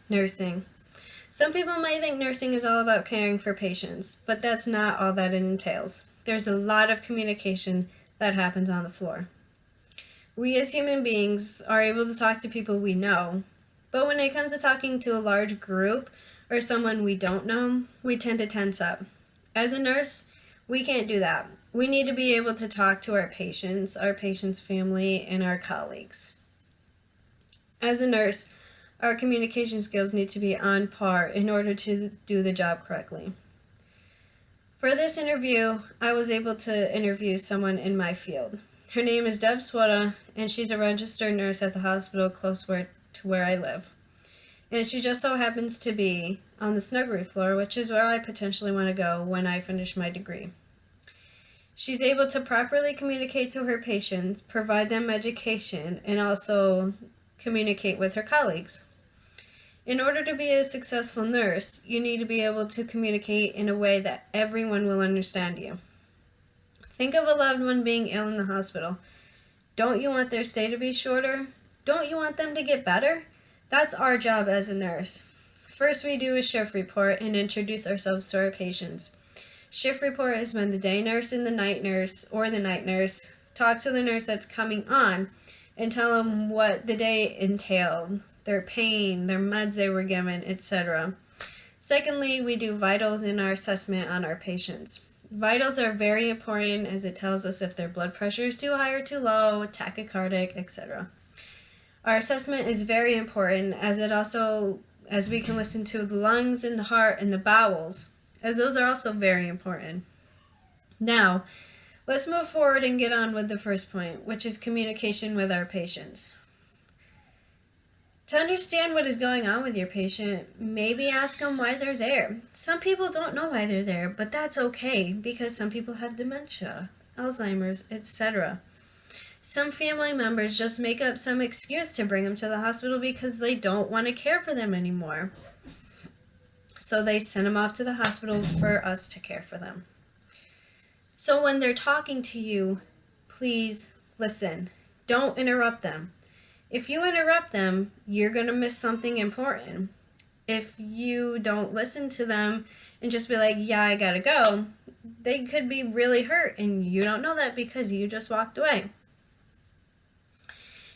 Nursing. Some people might think nursing is all about caring for patients, but that's not all that it entails. There's a lot of communication that happens on the floor. We as human beings are able to talk to people we know, but when it comes to talking to a large group or someone we don't know, we tend to tense up. As a nurse, we can't do that. We need to be able to talk to our patients' family, and our colleagues. As a nurse, our communication skills need to be on par in order to do the job correctly. For this interview, I was able to interview someone in my field. Her name is Deb Swoda, and she's a registered nurse at the hospital close to where I live. And she just so happens to be on the snuggery floor, which is where I potentially want to go when I finish my degree. She's able to properly communicate to her patients, provide them education, and also communicate with her colleagues. In order to be a successful nurse, you need to be able to communicate in a way that everyone will understand you. Think of a loved one being ill in the hospital. Don't you want their stay to be shorter? Don't you want them to get better? That's our job as a nurse. First, we do a shift report and introduce ourselves to our patients. Shift report is when the day nurse and the night nurse, or the night nurse, talk to the nurse that's coming on and tell them what the day entailed, their pain, their meds they were given, etc. Secondly, we do vitals in our assessment on our patients. Vitals are very important as it tells us if their blood pressure is too high or too low, tachycardic, etc. Our assessment is very important as we can listen to the lungs and the heart and the bowels, as those are also very important. Now, let's move forward and get on with the first point, which is communication with our patients. To understand what is going on with your patient, maybe ask them why they're there. Some people don't know why they're there, but that's okay because some people have dementia, Alzheimer's, etc. Some family members just make up some excuse to bring them to the hospital because they don't want to care for them anymore. So they send them off to the hospital for us to care for them. So when they're talking to you, please listen. Don't interrupt them. If you interrupt them, you're going to miss something important. If you don't listen to them and just be like, yeah, I gotta go, they could be really hurt and you don't know that because you just walked away.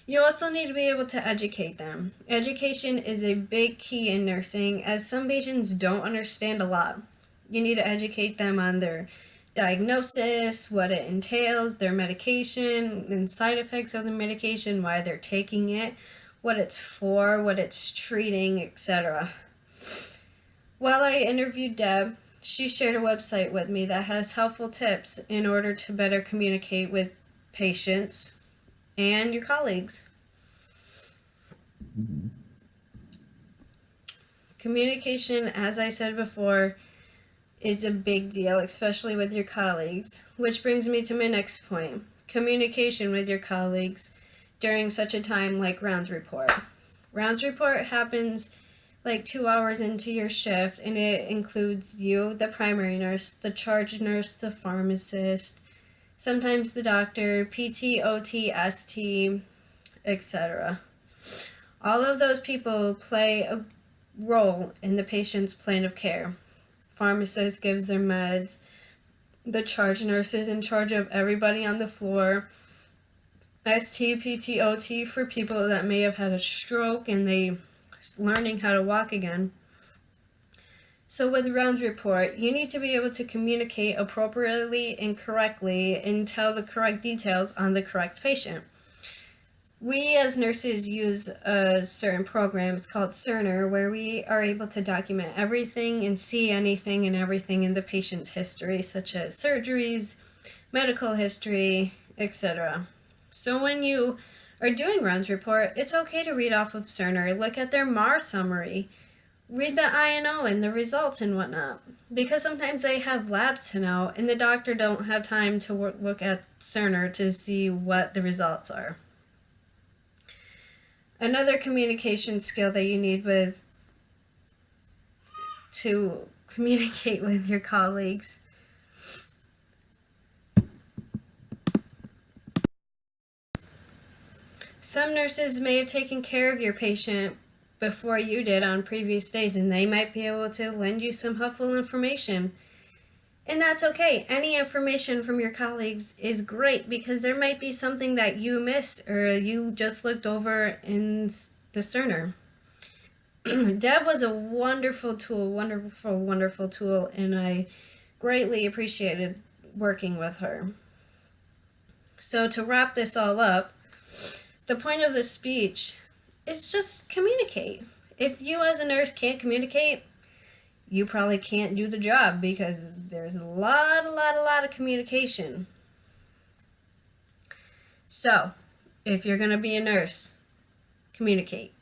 You also need to be able to educate them. Education is a big key in nursing as some patients don't understand a lot. You need to educate them on their diagnosis, what it entails, their medication, and side effects of the medication, why they're taking it, what it's for, what it's treating, etc. While I interviewed Deb, she shared a website with me that has helpful tips in order to better communicate with patients and your colleagues. Mm-hmm. Communication, as I said before, is a big deal, especially with your colleagues, which brings me to my next point. Communication with your colleagues during such a time like rounds report. Rounds report happens like 2 hours into your shift, and it includes you, the primary nurse, the charge nurse, the pharmacist, sometimes the doctor, PT, OT, ST, etc. All of those people play a role in the patient's plan of care. Pharmacist gives their meds. The charge nurse is in charge of everybody on the floor. ST, PT, OT for people that may have had a stroke and they learning how to walk again. So with rounds report, you need to be able to communicate appropriately and correctly and tell the correct details on the correct patient. We as nurses use a certain program, it's called Cerner, where we are able to document everything and see anything and everything in the patient's history, such as surgeries, medical history, etc. So when you are doing rounds report, it's okay to read off of Cerner, look at their MAR summary, read the INO and the results and whatnot, because sometimes they have labs to know and the doctor don't have time to look at Cerner to see what the results are. Another communication skill that you need to communicate with your colleagues. Some nurses may have taken care of your patient before you did on previous days, and they might be able to lend you some helpful information. And that's okay. Any information from your colleagues is great because there might be something that you missed or you just looked over in the Cerner. Deb was a wonderful tool, wonderful tool, and I greatly appreciated working with her. So to wrap this all up, the point of this speech is just communicate. If you as a nurse can't communicate, you probably can't do the job because there's a lot of communication. So, if you're going to be a nurse, communicate.